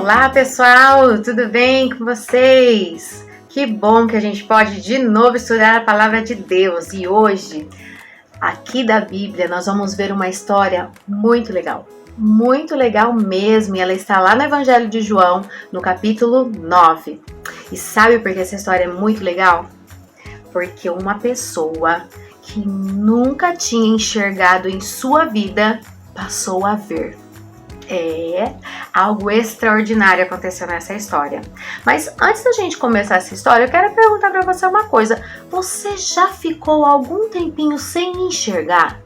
Olá pessoal, tudo bem com vocês? Que bom que a gente pode de novo estudar a palavra de Deus. E hoje, aqui da Bíblia, nós vamos ver uma história muito legal mesmo. E ela está lá no Evangelho de João, no capítulo 9. E sabe por que essa história é muito legal? Porque uma pessoa que nunca tinha enxergado em sua vida passou a ver. Algo extraordinário aconteceu nessa história. Mas antes da gente começar essa história, eu quero perguntar para você uma coisa. Você já ficou algum tempinho sem enxergar?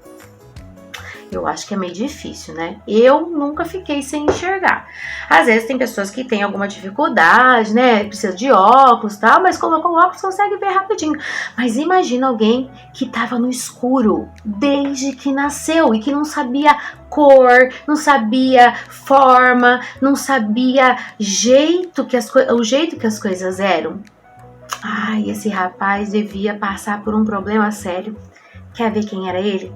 Eu acho que é meio difícil, né? Eu nunca fiquei sem enxergar. Às vezes tem pessoas que têm alguma dificuldade, né? Precisa de óculos e tal, mas colocou o óculos consegue ver rapidinho. Mas imagina alguém que estava no escuro desde que nasceu e que não sabia cor, não sabia forma, não sabia o jeito que as coisas eram. Ai, esse rapaz devia passar por um problema sério. Quer ver quem era ele?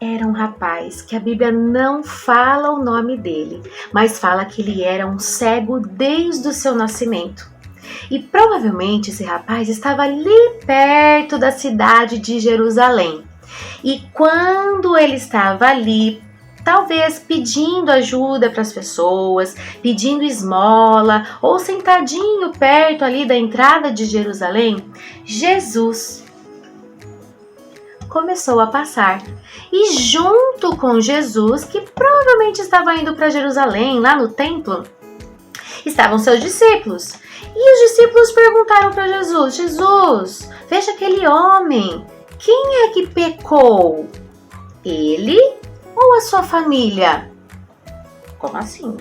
Era um rapaz que a Bíblia não fala o nome dele, mas fala que ele era um cego desde o seu nascimento. E provavelmente esse rapaz estava ali perto da cidade de Jerusalém. E quando ele estava ali, talvez pedindo ajuda para as pessoas, pedindo esmola, ou sentadinho perto ali da entrada de Jerusalém, Jesus começou a passar. E junto com Jesus, que provavelmente estava indo para Jerusalém, lá no templo, estavam seus discípulos. E os discípulos perguntaram para Jesus: Jesus, veja aquele homem, quem é que pecou? Ele ou a sua família? Como assim?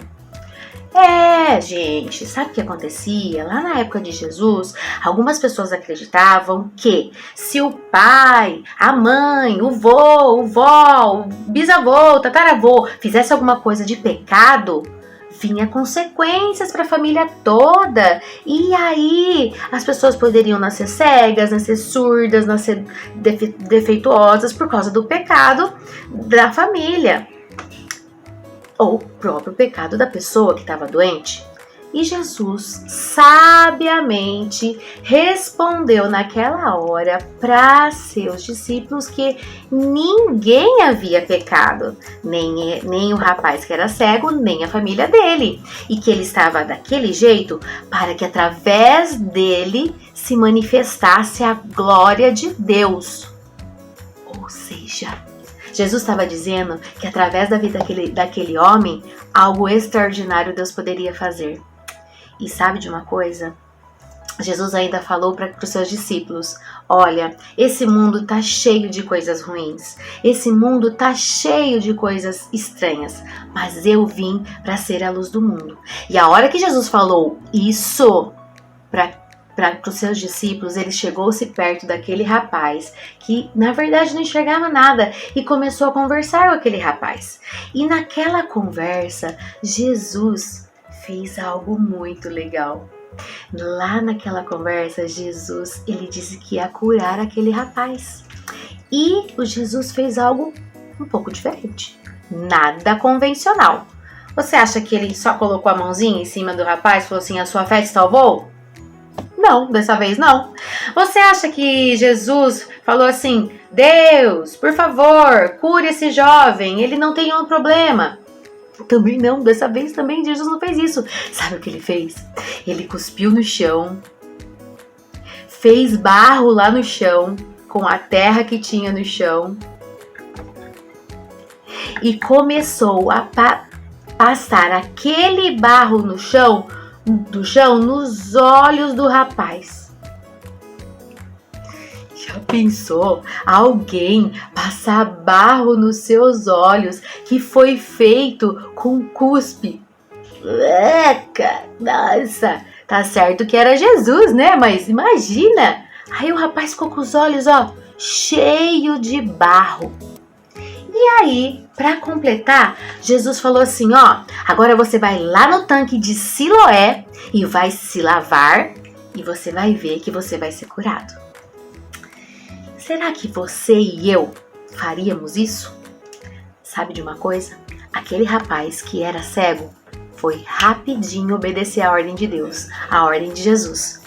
Gente, sabe o que acontecia? Lá na época de Jesus, algumas pessoas acreditavam que se o pai, a mãe, o vô, o bisavô, o tataravô fizesse alguma coisa de pecado, vinha consequências para a família toda. E aí as pessoas poderiam nascer cegas, nascer surdas, nascer defeituosas por causa do pecado da família. Ou o próprio pecado da pessoa que estava doente. E Jesus sabiamente respondeu naquela hora para seus discípulos que ninguém havia pecado, nem o rapaz que era cego, nem a família dele, e que ele estava daquele jeito para que através dele se manifestasse a glória de Deus. Ou seja, Jesus estava dizendo que através da vida daquele homem, algo extraordinário Deus poderia fazer. E sabe de uma coisa? Jesus ainda falou para os seus discípulos: olha, esse mundo está cheio de coisas ruins. Esse mundo está cheio de coisas estranhas. Mas eu vim para ser a luz do mundo. E a hora que Jesus falou isso para os seus discípulos, ele chegou-se perto daquele rapaz que na verdade não enxergava nada e começou a conversar com aquele rapaz. E naquela conversa, Jesus fez algo muito legal. Lá naquela conversa, Jesus, ele disse que ia curar aquele rapaz. E o Jesus fez algo um pouco diferente, nada convencional. Você acha que ele só colocou a mãozinha em cima do rapaz e falou assim: a sua fé te salvou? Não, dessa vez não. Você acha que Jesus falou assim: Deus, por favor, cure esse jovem, ele não tem nenhum problema? Também não, dessa vez também Jesus não fez isso. Sabe o que ele fez? Ele cuspiu no chão, fez barro lá no chão, com a terra que tinha no chão, e começou a passar aquele barro no chão nos olhos do rapaz. Já pensou alguém passar barro nos seus olhos que foi feito com cuspe? Nossa, tá certo que era Jesus, né? Mas imagina! Aí o rapaz ficou com os olhos, cheio de barro. E aí, para completar, Jesus falou assim: agora você vai lá no tanque de Siloé e vai se lavar e você vai ver que você vai ser curado. Será que você e eu faríamos isso? Sabe de uma coisa? Aquele rapaz que era cego foi rapidinho obedecer a ordem de Deus, a ordem de Jesus.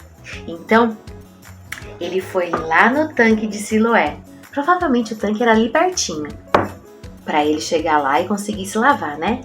Então, ele foi lá no tanque de Siloé. Provavelmente o tanque era ali pertinho, para ele chegar lá e conseguir se lavar, né?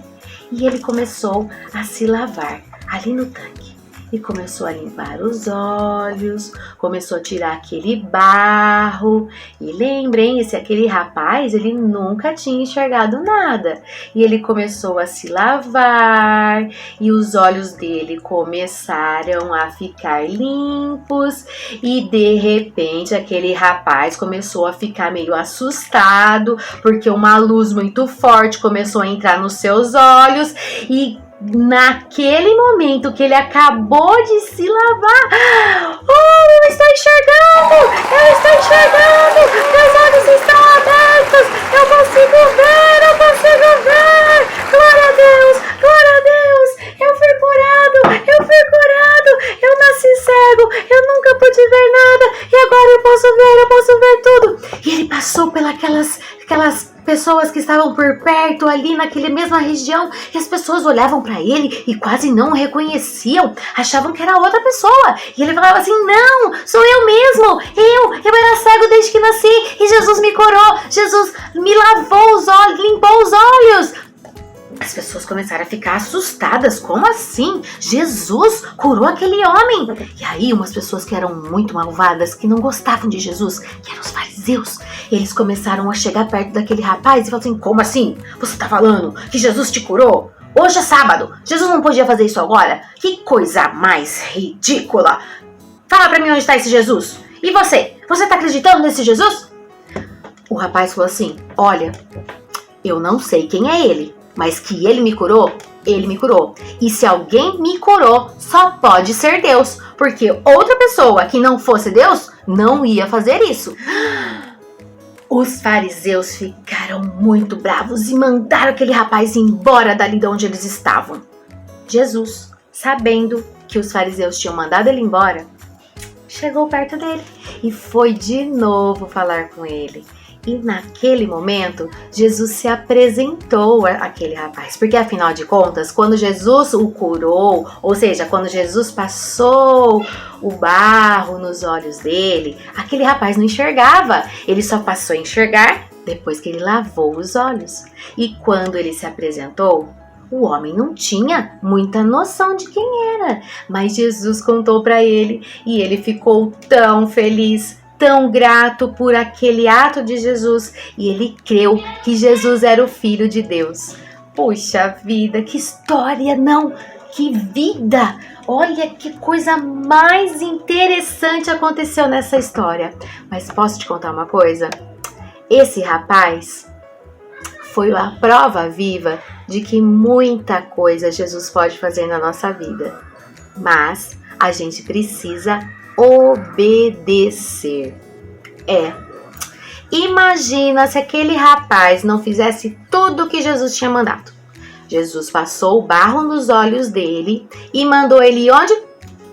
E ele começou a se lavar ali no tanque. E começou a limpar os olhos, começou a tirar aquele barro. E lembrem, aquele rapaz, ele nunca tinha enxergado nada. E ele começou a se lavar e os olhos dele começaram a ficar limpos. E de repente aquele rapaz começou a ficar meio assustado, porque uma luz muito forte começou a entrar nos seus olhos e naquele momento que ele acabou de se lavar, eu estou enxergando, meus olhos estão abertos, eu consigo ver, glória a Deus, eu fui curado, eu nasci cego, eu nunca pude ver nada, e agora eu posso ver tudo. E ele passou pelas pessoas que estavam por perto, ali naquela mesma região, e as pessoas olhavam para ele e quase não o reconheciam, achavam que era outra pessoa. E ele falava assim: não, sou eu mesmo, eu era cego desde que nasci, e Jesus me curou, Jesus me lavou os olhos, limpou os olhos. As pessoas começaram a ficar assustadas. Como assim? Jesus curou aquele homem? E aí umas pessoas que eram muito malvadas, que não gostavam de Jesus, que eram os fariseus, eles começaram a chegar perto daquele rapaz e falaram assim: como assim? Você tá falando que Jesus te curou? Hoje é sábado, Jesus não podia fazer isso agora? Que coisa mais ridícula! Fala pra mim onde tá esse Jesus. E você? Você tá acreditando nesse Jesus? O rapaz falou assim: olha, eu não sei quem é ele, mas que ele me curou, ele me curou. E se alguém me curou, só pode ser Deus, porque outra pessoa que não fosse Deus não ia fazer isso. Os fariseus ficaram muito bravos e mandaram aquele rapaz embora dali de onde eles estavam. Jesus, sabendo que os fariseus tinham mandado ele embora, chegou perto dele e foi de novo falar com ele. E naquele momento, Jesus se apresentou àquele rapaz. Porque afinal de contas, quando Jesus o curou, ou seja, quando Jesus passou o barro nos olhos dele, aquele rapaz não enxergava. Ele só passou a enxergar depois que ele lavou os olhos. E quando ele se apresentou, o homem não tinha muita noção de quem era. Mas Jesus contou para ele e ele ficou tão feliz, tão grato por aquele ato de Jesus, e ele creu que Jesus era o Filho de Deus. Puxa vida, que história, não? Que vida! Olha que coisa mais interessante aconteceu nessa história. Mas posso te contar uma coisa? Esse rapaz foi a prova viva de que muita coisa Jesus pode fazer na nossa vida. Mas a gente precisa obedecer. Imagina se aquele rapaz não fizesse tudo o que Jesus tinha mandado. Jesus passou o barro nos olhos dele e mandou ele onde?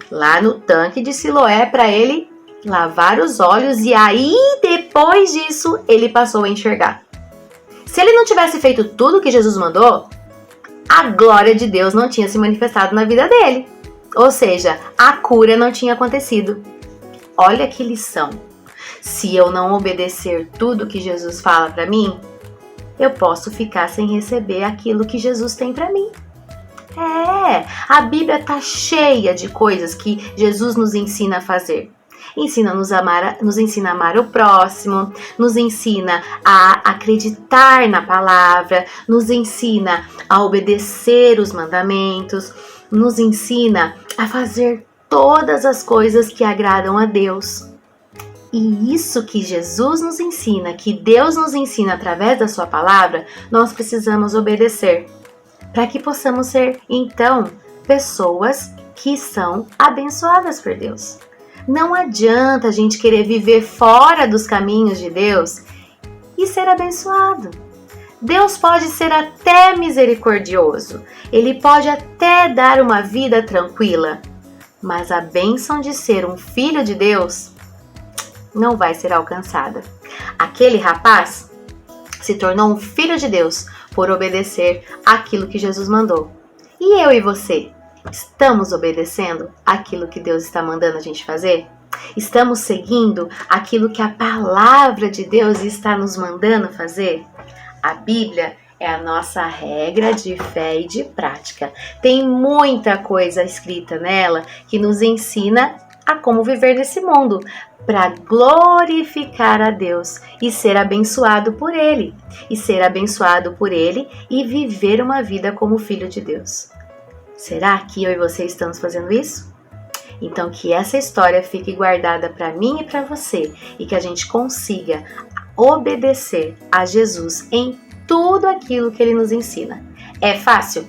Lá no tanque de Siloé para ele lavar os olhos, e aí depois disso ele passou a enxergar. Se ele não tivesse feito tudo o que Jesus mandou, a glória de Deus não tinha se manifestado na vida dele. Ou seja, a cura não tinha acontecido. Olha que lição. Se eu não obedecer tudo que Jesus fala para mim, eu posso ficar sem receber aquilo que Jesus tem para mim. A Bíblia tá cheia de coisas que Jesus nos ensina a fazer. Nos ensina a amar o próximo, nos ensina a acreditar na palavra, nos ensina a obedecer os mandamentos, nos ensina a fazer todas as coisas que agradam a Deus. E isso que Jesus nos ensina, que Deus nos ensina através da sua palavra, nós precisamos obedecer, para que possamos ser, então, pessoas que são abençoadas por Deus. Não adianta a gente querer viver fora dos caminhos de Deus e ser abençoado. Deus pode ser até misericordioso, Ele pode até dar uma vida tranquila, mas a bênção de ser um filho de Deus não vai ser alcançada. Aquele rapaz se tornou um filho de Deus por obedecer aquilo que Jesus mandou. E eu e você, estamos obedecendo aquilo que Deus está mandando a gente fazer? Estamos seguindo aquilo que a palavra de Deus está nos mandando fazer? A Bíblia é a nossa regra de fé e de prática. Tem muita coisa escrita nela que nos ensina a como viver nesse mundo, para glorificar a Deus e ser abençoado por Ele. E viver uma vida como filho de Deus. Será que eu e você estamos fazendo isso? Então que essa história fique guardada para mim e para você e que a gente consiga obedecer a Jesus em tudo aquilo que Ele nos ensina. É fácil?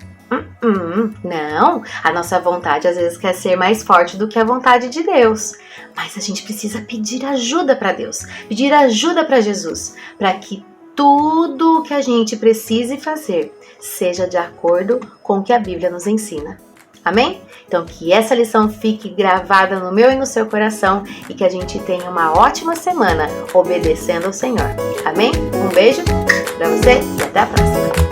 Não, a nossa vontade às vezes quer ser mais forte do que a vontade de Deus, mas a gente precisa pedir ajuda para Deus, pedir ajuda para Jesus, para que tudo o que a gente precise fazer seja de acordo com o que a Bíblia nos ensina. Amém? Então que essa lição fique gravada no meu e no seu coração e que a gente tenha uma ótima semana obedecendo ao Senhor. Amém? Um beijo para você e até a próxima.